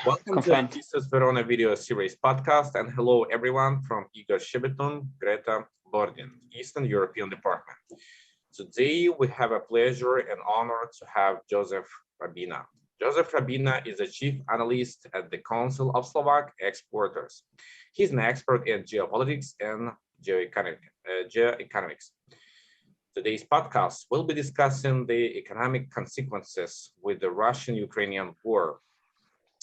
Welcome to ITSS Verona video series podcast, and hello everyone from Igor, Shchebetun, Greta, Bordin, Eastern European Department. Today we have a pleasure and honor to have Jozef Hrabina. Jozef Hrabina is a Chief Analyst at the Council of Slovak Exporters. He's an expert in geopolitics and geoeconomics. Today's podcast will be discussing the economic consequences with the Russian-Ukrainian war,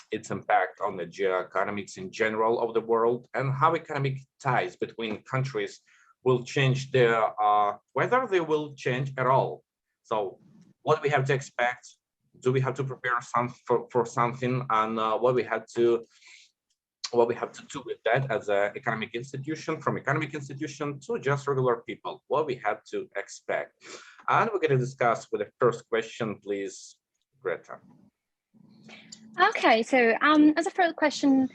its impact on the geoeconomics in general of the world, and how economic ties between countries will change whether they will change at all. So what we have to expect, do we have to prepare for something, and what we have to do with that as an economic institution, from economic institution to just regular people, what we have to expect. And we're going to discuss with the first question, please, Greta. Okay, so as a first question,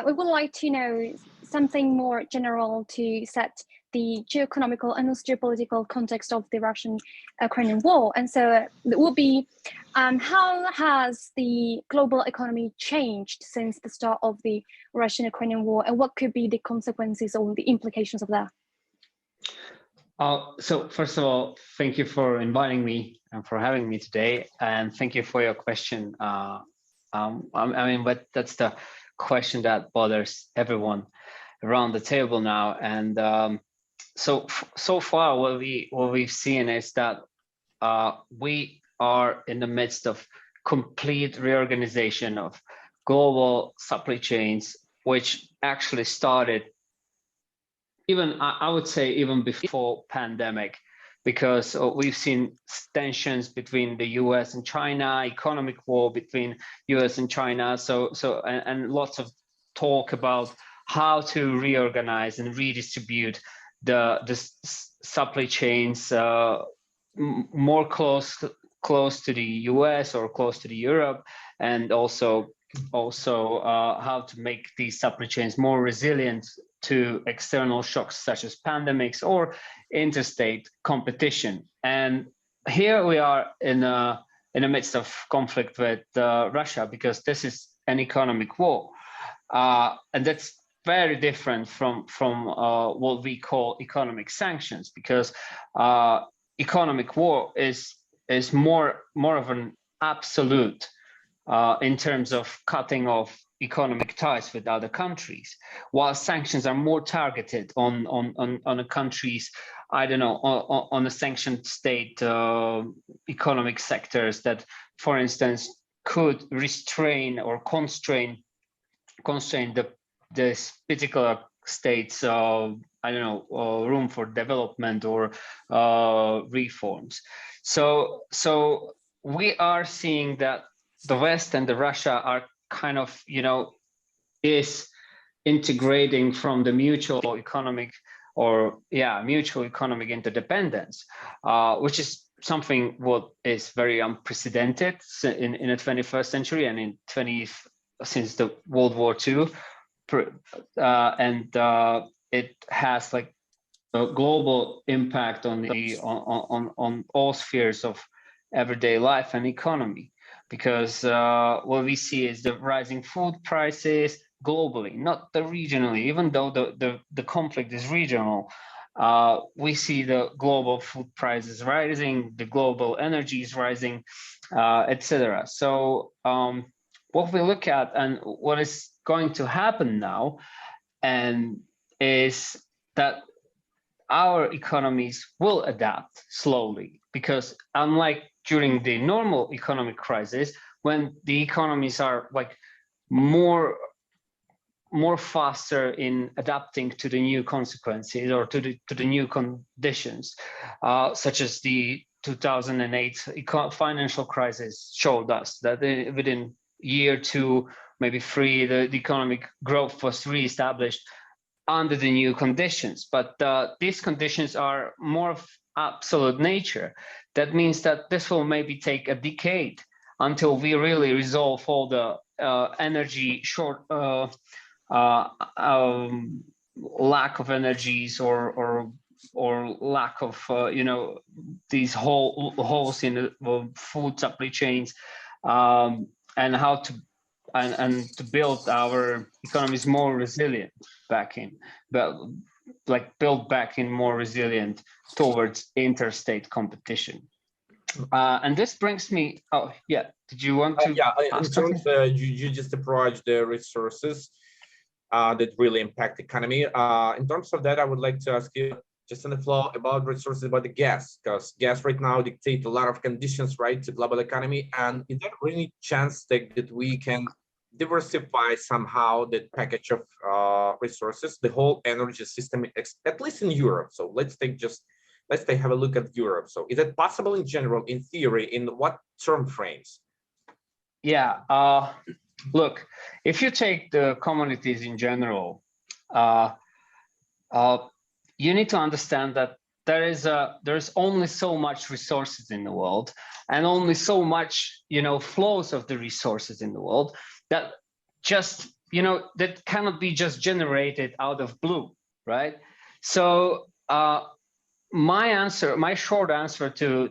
we would like to know something more general to set the geoeconomical and also geopolitical context of the Russian-Ukrainian war. And so it will be, how has the global economy changed since the start of the Russian-Ukrainian war, and what could be the consequences or the implications of that? So first of all, thank you for inviting me and for having me today, and thank you for your question. But that's the question that bothers everyone around the table now. And so far, what we've seen is that we are in the midst of complete reorganization of global supply chains, which actually started even, I would say, even before pandemic, because we've seen tensions between the US and China, economic war between US and China, and lots of talk about how to reorganize and redistribute the supply chains more close to the US or close to the Europe, and also how to make these supply chains more resilient to external shocks such as pandemics or interstate competition. And here we are in the midst of conflict with Russia, because this is an economic war, and that's very different from what we call economic sanctions, because economic war is more of an absolute in terms of cutting off economic ties with other countries, while sanctions are more targeted on a country's, I don't know, on a sanctioned state economic sectors that, for instance, could restrain or constrain this particular state's I don't know, room for development or reforms. So we are seeing that the West and the Russia are kind of, is integrating from the mutual economic interdependence, which is something what is very unprecedented in the 21st century and since the World War II, and it has like a global impact on all spheres of everyday life and economy. Because what we see is the rising food prices globally, not regionally. Even though the conflict is regional, we see the global food prices rising, the global energy is rising, etc. So what we look at and what is going to happen now, and is that our economies will adapt slowly, because unlike during the normal economic crisis, when the economies are like more faster in adapting to the new consequences or to the new conditions, such as the 2008 financial crisis showed us that within year 2, maybe 3, the economic growth was reestablished under the new conditions. But these conditions are more of absolute nature. That means that this will maybe take a decade until we really resolve all the energy lack of energies or lack of these holes in the food supply chains, and how to and to build our economies more resilient back in, but like build back in more resilient towards interstate competition. And this brings me, oh yeah, did you want to in terms you just approach the resources that really impact the economy. In terms of that, I would like to ask you just on the flow about resources, about the gas, because gas right now dictates a lot of conditions, right, to global economy. And is there any chance that we can diversify somehow that package of resources, the whole energy system, at least in Europe? So let's have a look at Europe. So is it possible in general, in theory, in what term frames? Yeah, look, if you take the commodities in general, you need to understand that there's only so much resources in the world, and only so much, flows of the resources in the world that just, that cannot be just generated out of blue, right? So my short answer to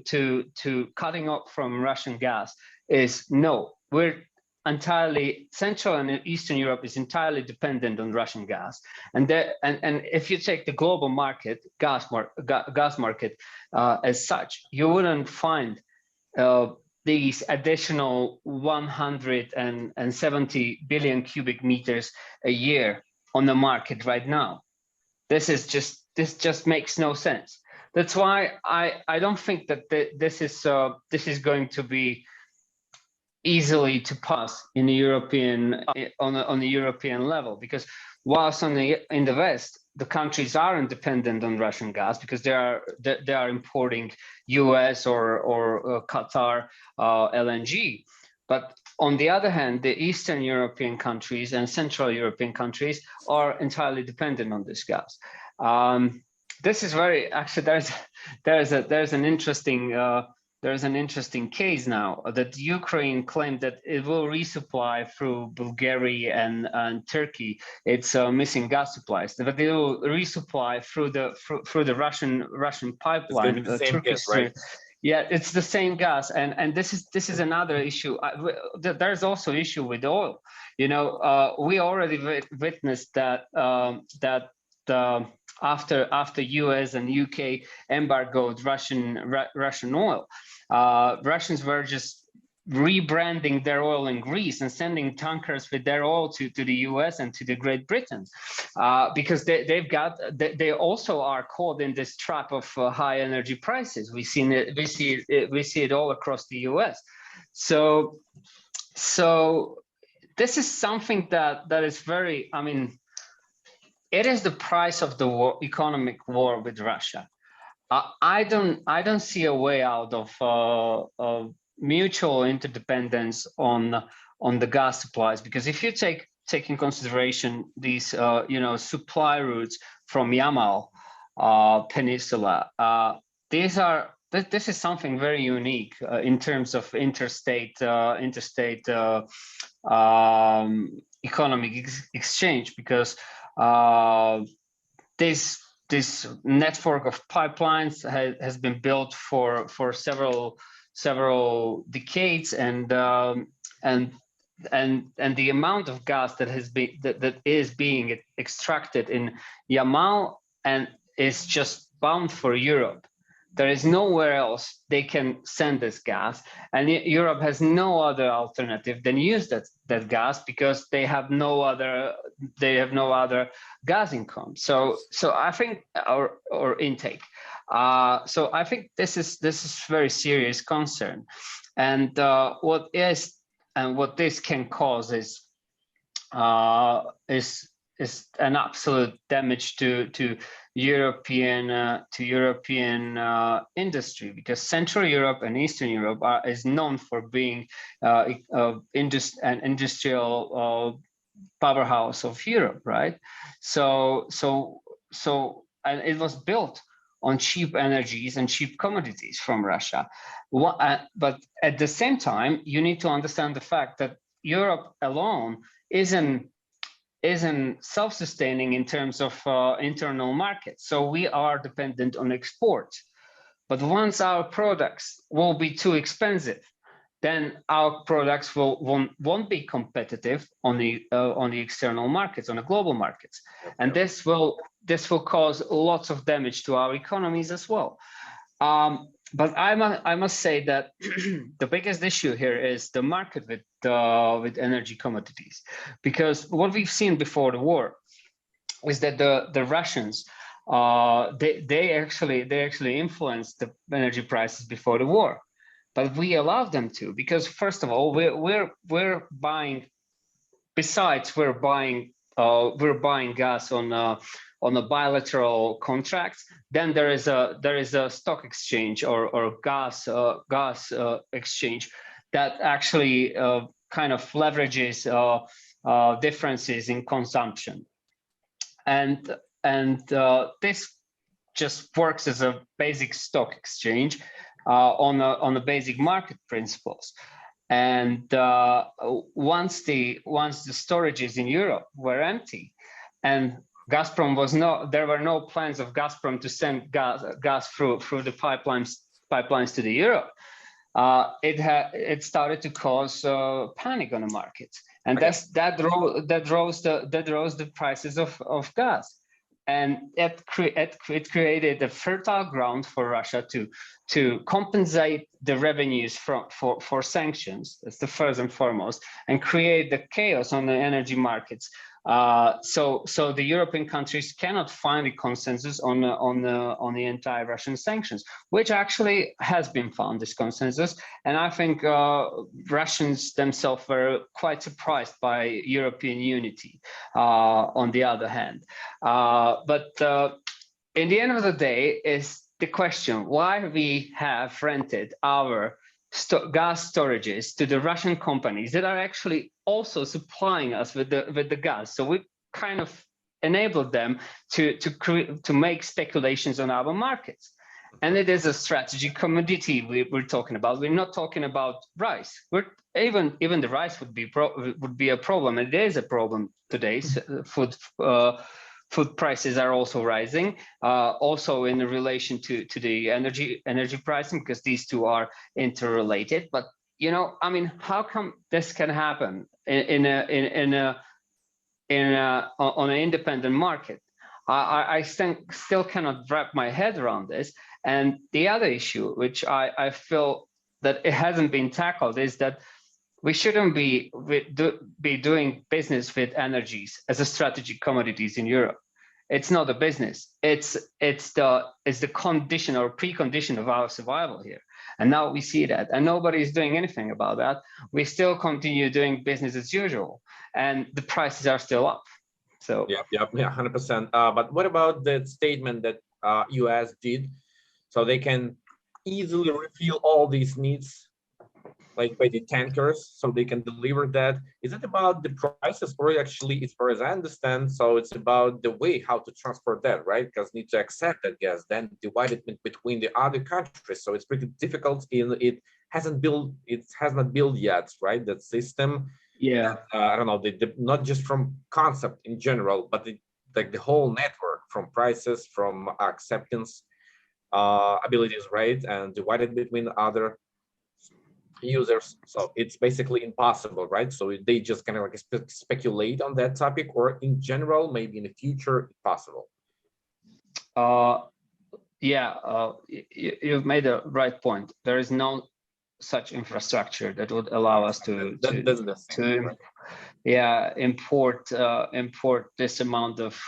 cutting off from Russian gas is no. We're entirely, Central and Eastern Europe is entirely dependent on Russian gas, and if you take the global market, gas market as such, you wouldn't find these additional 170 billion cubic meters a year on the market right now. This just makes no sense. That's why I don't think that this is going to be easily to pass in the European on the European level, because whilst in the West the countries aren't dependent on Russian gas because they are importing US or Qatar LNG, but on the other hand, the Eastern European countries and Central European countries are entirely dependent on this gas. This is there's an interesting case now that Ukraine claimed that it will resupply through Bulgaria and Turkey its missing gas supplies, that they will resupply through the Russian pipeline. The same gas, right? Yeah, it's the same gas, and this is another issue. There's also issue with oil. We already witnessed that after US and UK embargoed Russian oil, Russians were just rebranding their oil in Greece and sending tankers with their oil to the US and to the Great Britain, because they also are caught in this trap of high energy prices. We see it all across the US. So this is something that is very, it is the price of the economic war with Russia. I don't see a way out of mutual interdependence on the gas supplies, because if you take in consideration these supply routes from Yamal Peninsula, this is something very unique in terms of interstate economic exchange, because this network of pipelines has been built for several decades, and the amount of gas that is being extracted in Yamal and is just bound for Europe. There is nowhere else they can send this gas, and Europe has no other alternative than use that gas, because they have no other gas income. So I think or intake. So I think this is very serious concern, and what this can cause is an absolute damage to European industry, because Central Europe and Eastern Europe is known for being an industrial powerhouse of Europe, right? So and it was built on cheap energies and cheap commodities from Russia. But at the same time, you need to understand the fact that Europe alone isn't self-sustaining in terms of internal markets. So we are dependent on exports. But once our products will be too expensive, then our products won't be competitive on the external markets, on the global markets, and this will cause lots of damage to our economies as well. But I must say that the biggest issue here is the market with energy commodities, because what we've seen before the war is that the Russians they actually influenced the energy prices before the war, but we allowed them to, because first of all we're buying, besides we're buying gas on a bilateral contracts. Then there is a stock exchange or gas exchange that actually kind of leverages differences in consumption, and this just works as a basic stock exchange on the basic market principles. And once the storages in Europe were empty, and Gazprom there were no plans of Gazprom to send gas through the pipelines to the Europe. It started to cause panic on the markets, and that rose the prices of gas, and it created a fertile ground for Russia to compensate the revenues for sanctions. That's the first and foremost, and create the chaos on the energy markets. So the European countries cannot find a consensus on the anti-Russian sanctions, which actually has been found, this consensus. And I think Russians themselves were quite surprised by European unity. On the other hand, but in the end of the day is the question why we have rented our gas storages to the Russian companies that are actually also supplying us with the gas. So we kind of enabled them to make speculations on our markets, and it is a strategic commodity we're talking about. We're not talking about rice. Even the rice would be a problem. It is a problem today. Food prices are also rising, also in relation to the energy pricing, because these two are interrelated. But I mean, how come this can happen on an independent market? I still cannot wrap my head around this. And the other issue, which I feel that it hasn't been tackled, is that we shouldn't be doing business with energies as a strategic commodities in Europe. It's not a business. It's the condition or precondition of our survival here. And now we see that, and nobody is doing anything about that. We still continue doing business as usual, and the prices are still up. So yeah, 100%. But what about the statement that US did, so they can easily refill all these needs, like by the tankers, so they can deliver that? Is it about the prices, or actually, as far as I understand, so it's about the way how to transport that, right? Because need to accept that gas, then divide it between the other countries. So it's pretty difficult. It has not built yet, right? That system. Yeah. I don't know. Not just from concept in general, but like the whole network, from prices, from acceptance, abilities, right, and divided between other users. So it's basically impossible, right? So they just kind of like speculate on that topic, or in general, maybe in the future, possible. You've made a right point. There is no such infrastructure that would allow us to import this amount of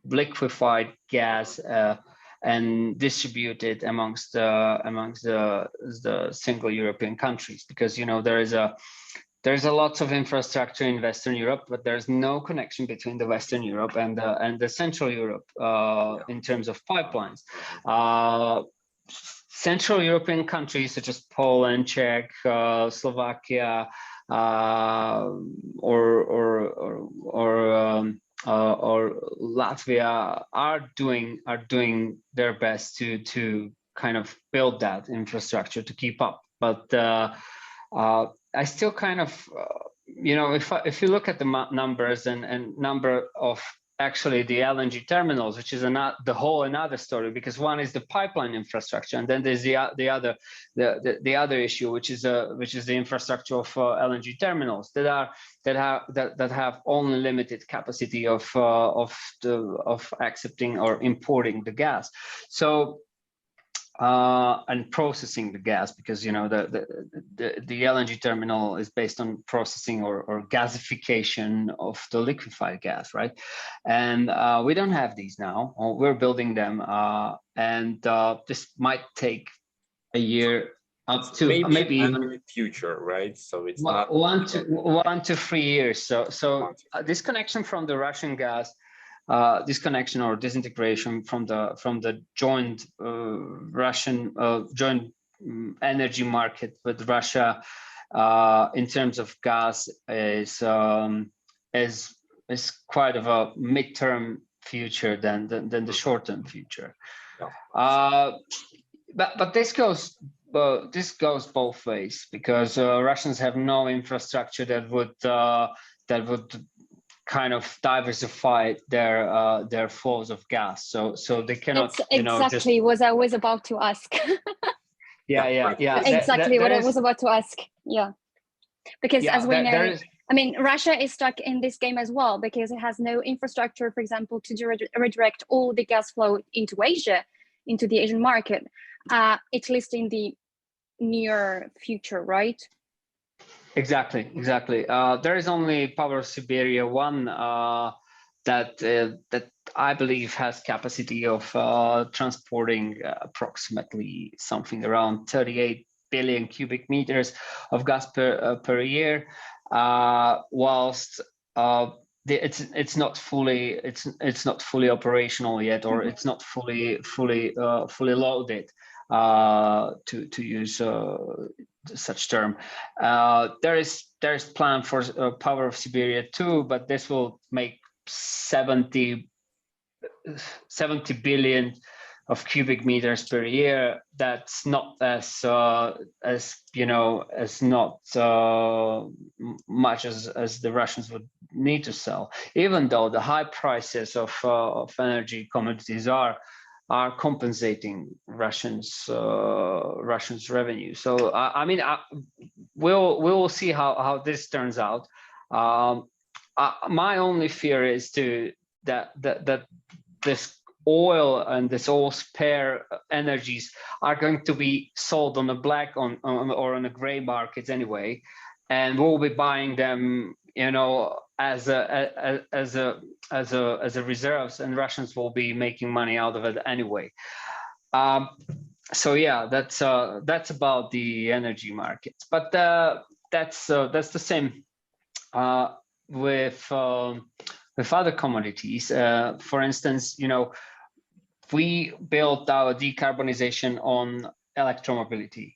liquefied gas and distribute it amongst the single European countries, because there's a lot of infrastructure in Western Europe, but there's no connection between the Western Europe and the Central Europe in terms of pipelines. Central European countries such as Poland, Czech, Slovakia, or Latvia are doing their best to kind of build that infrastructure to keep up. But I still kind of, if you look at the numbers and number of actually the LNG terminals, which is the whole another story, because one is the pipeline infrastructure, and then there's the other issue, which is the infrastructure of LNG terminals that have only limited capacity of accepting or importing the gas. So and processing the gas, because the LNG terminal is based on processing or gasification of the liquefied gas, right? And we don't have these now. We're building them, and this might take a year up to maybe even in the future, right? So it's not 1 to 3 years. So this connection from the Russian gas. Disconnection or disintegration from the joint Russian joint energy market with Russia in terms of gas is quite of a midterm future than the short-term future. Yeah. But this goes both ways, because Russians have no infrastructure that would kind of diversify their flows of gas, so they cannot. It's exactly what I was about to ask. yeah. Exactly what I was about to ask. Yeah, because as we know, I mean, Russia is stuck in this game as well, because it has no infrastructure, for example, to redirect all the gas flow into Asia, into the Asian market, at least in the near future, right? Exactly. There is only Power of Siberia 1 that I believe has capacity of transporting approximately something around 38 billion cubic meters of gas per year, whilst it's not fully operational yet, or it's not fully loaded, to use such term. There's plan for Power of Siberia 2, but this will make 70 billion of cubic meters per year. That's not as much as the Russians would need to sell, even though the high prices of energy commodities are compensating Russians' revenue. So I mean, we'll see how this turns out. My only fear is that this oil and this all spare energies are going to be sold on the black or on the gray markets anyway, and we'll be buying them, as a reserves, and Russians will be making money out of it anyway. So yeah, that's about the energy markets, but that's the same with other commodities. For instance, we built our decarbonization on electromobility,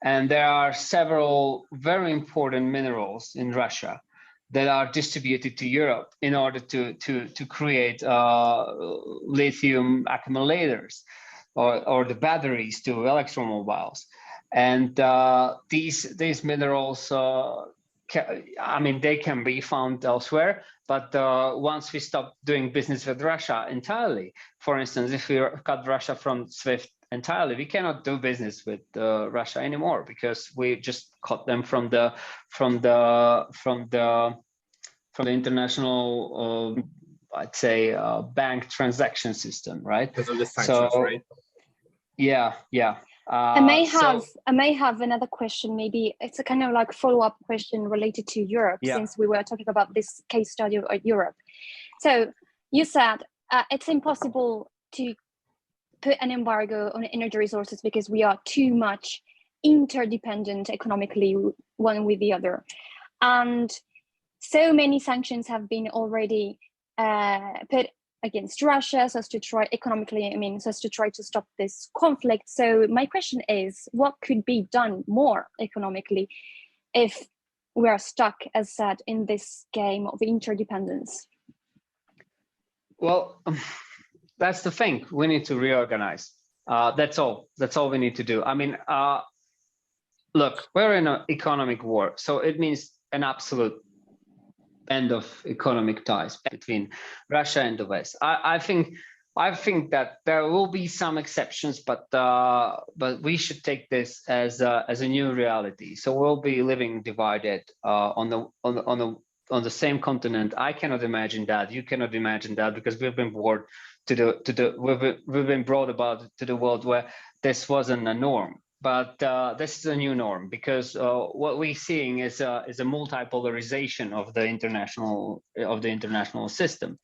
and there are several very important minerals in Russia that are distributed to Europe in order to create lithium accumulators or the batteries to electromobiles. And these minerals, they can be found elsewhere, but once we stop doing business with Russia entirely, for instance, if we cut Russia from SWIFT entirely, we cannot do business with Russia anymore, because we just cut them from the international, I'd say, bank transaction system, right? Because of the sanctions, right? Yeah. I may have another question. Maybe it's a kind of like follow-up question related to Europe, since we were talking about this case study of Europe. So you said it's impossible to put an embargo on energy resources because we are too much interdependent economically one with the other, and so many sanctions have been already put against Russia so as to try to stop this conflict. So my question is, what could be done more economically if we are stuck, as said, in this game of interdependence? Well, that's the thing. We need to reorganize. That's all we need to do. I mean, look, we're in an economic war, so it means an absolute end of economic ties between Russia and the West. I think that there will be some exceptions, but we should take this as a new reality. So we'll be living divided on the same continent. I cannot imagine that. You cannot imagine that, because we've been brought we've been brought about to the world where this wasn't a norm. But this is a new norm, because what we're seeing is a multipolarization of the international system,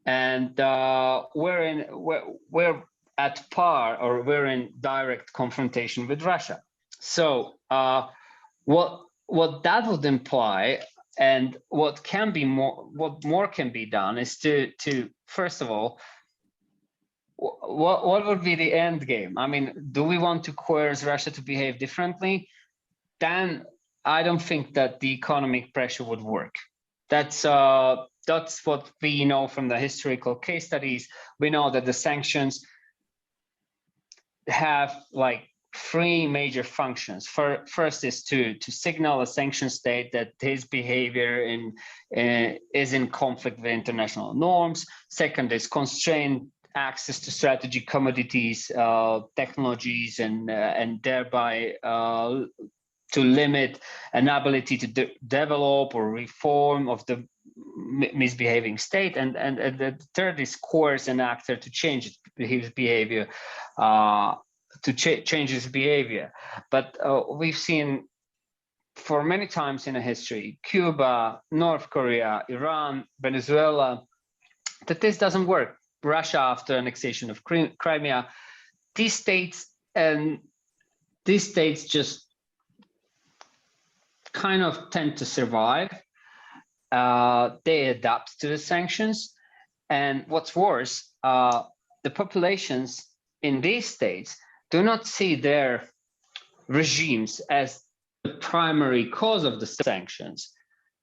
and we're at par, or we're in direct confrontation with Russia. So what that would imply, and what more can be done, is to first of all, what would be the end game? I mean, do we want to coerce Russia to behave differently? Then I don't think that the economic pressure would work. That's what we know from the historical case studies. We know that the sanctions have like three major functions. First is to signal a sanction state that his behavior is in conflict with international norms. Second is constrain access to strategic commodities, technologies, and thereby to limit an ability to develop or reform of the misbehaving state. And the third is coerce an actor to change his behavior, change his behavior. But we've seen for many times in the history, Cuba, North Korea, Iran, Venezuela, that this doesn't work. Russia after annexation of Crimea, these states just kind of tend to survive. They adapt to the sanctions, and what's worse, the populations in these states do not see their regimes as the primary cause of the sanctions.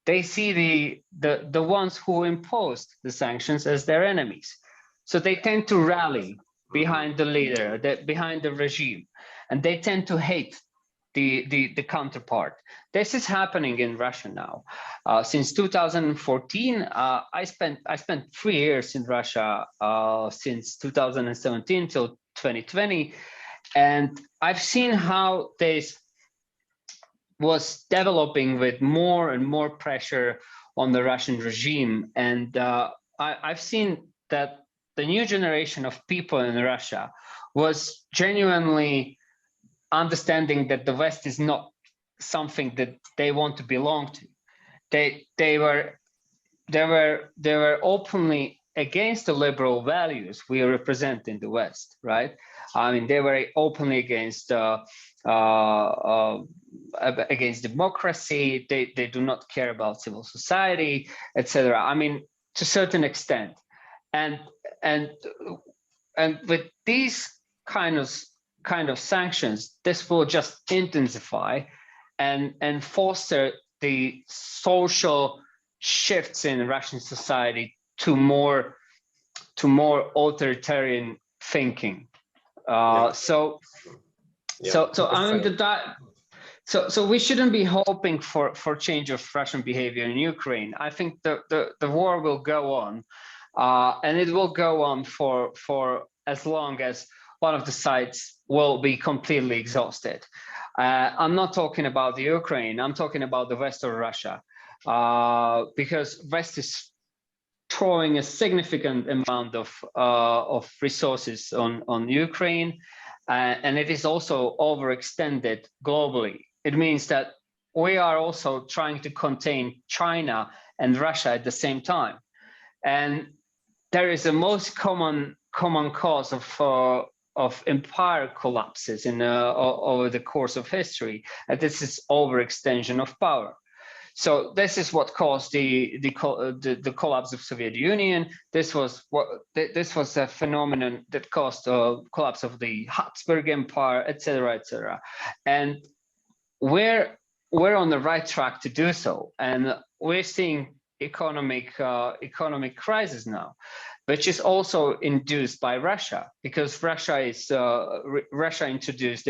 They see the ones who imposed the sanctions as their enemies. So they tend to rally behind the leader, behind the regime, and they tend to hate the counterpart. This is happening in Russia now. Since 2014, I spent 3 years in Russia since 2017 till 2020, and I've seen how this was developing with more and more pressure on the Russian regime, and I've seen that the new generation of people in Russia was genuinely understanding that the West is not something that they want to belong to. They were openly against the liberal values we represent in the West, right? I mean, they were openly against democracy. They do not care about civil society, etc. I mean, to a certain extent. And with these kind of sanctions, this will just intensify and foster the social shifts in Russian society to more authoritarian thinking. So I mean so we shouldn't be hoping for change of Russian behavior in Ukraine. I think the war will go on. And it will go on for as long as one of the sides will be completely exhausted. I'm not talking about the Ukraine. I'm talking about the West of Russia, because West is throwing a significant amount of resources on Ukraine, and it is also overextended globally. It means that we are also trying to contain China and Russia at the same time, and there is a most common cause of empire collapses over the course of history, and this is overextension of power. So this is what caused the collapse of Soviet Union. This was a phenomenon that caused the collapse of the Habsburg Empire, etc., etc. And we're on the right track to do so, and we're seeing economic crisis now, which is also induced by Russia, because Russia introduced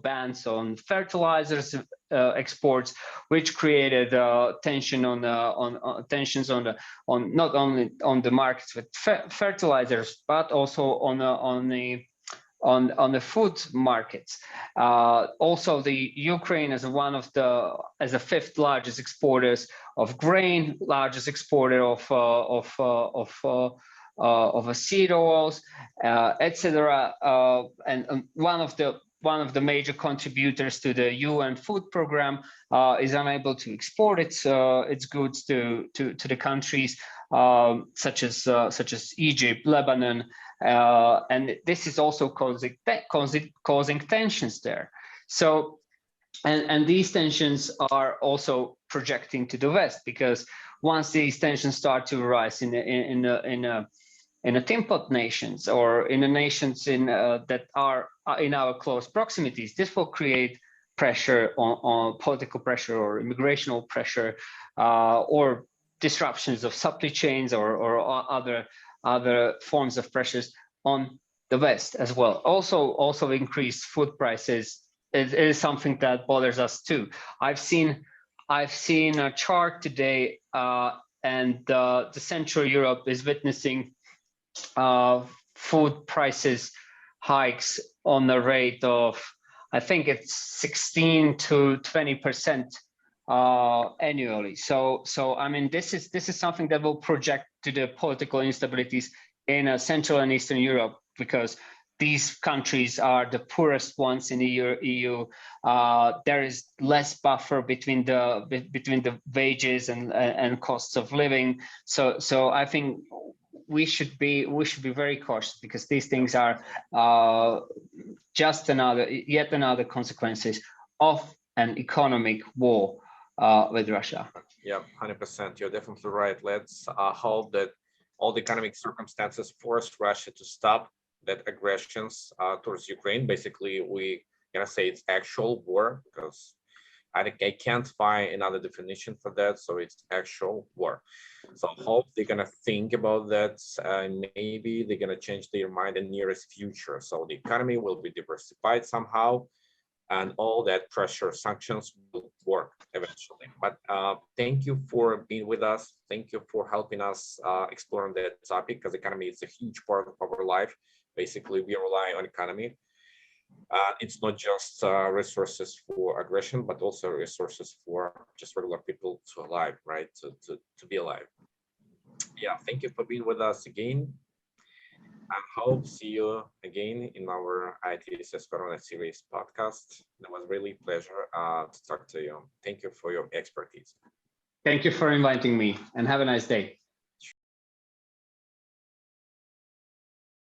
bans on fertilizers exports, which created tensions on not only on the markets with fertilizers, but also on the food markets. Also, the Ukraine as a fifth largest exporters of grain, largest exporter of seed oils, etc., and one of the major contributors to the UN food program is unable to export its goods to the countries such as Egypt, Lebanon. And this is also causing tensions there. So, and these tensions are also projecting to the West, because once these tensions start to rise in the tin pot nations, or in the nations that are in our close proximities, this will create pressure on political pressure or immigrational pressure, or disruptions of supply chains, or other forms of pressures on the West as well. Also increased food prices is something that bothers us too. I've seen a chart today, and the Central Europe is witnessing food prices hikes on the rate of, I think it's 16 to 20% annually. So I mean, this is something that will project to the political instabilities in Central and Eastern Europe, because these countries are the poorest ones in the EU. There is less buffer between the wages and costs of living. So I think we should be very cautious, because these things are just yet another consequences of an economic war with Russia. Yeah, 100%. You're definitely right. Let's hope that all the economic circumstances forced Russia to stop that aggressions towards Ukraine. Basically, we gonna say it's actual war, because I can't find another definition for that. So it's actual war. So I hope they're gonna think about that, and maybe they're gonna change their mind in the nearest future. So the economy will be diversified somehow, and all that pressure sanctions will work eventually. But thank you for being with us. Thank you for helping us exploring that topic, because economy is a huge part of our life. Basically, we rely on economy. It's not just resources for aggression, but also resources for just regular people to alive, right? To be alive. Yeah, thank you for being with us again. I hope see you again in our ITSS Verona series podcast. It was really a pleasure to talk to you. Thank you for your expertise. Thank you for inviting me, and have a nice day.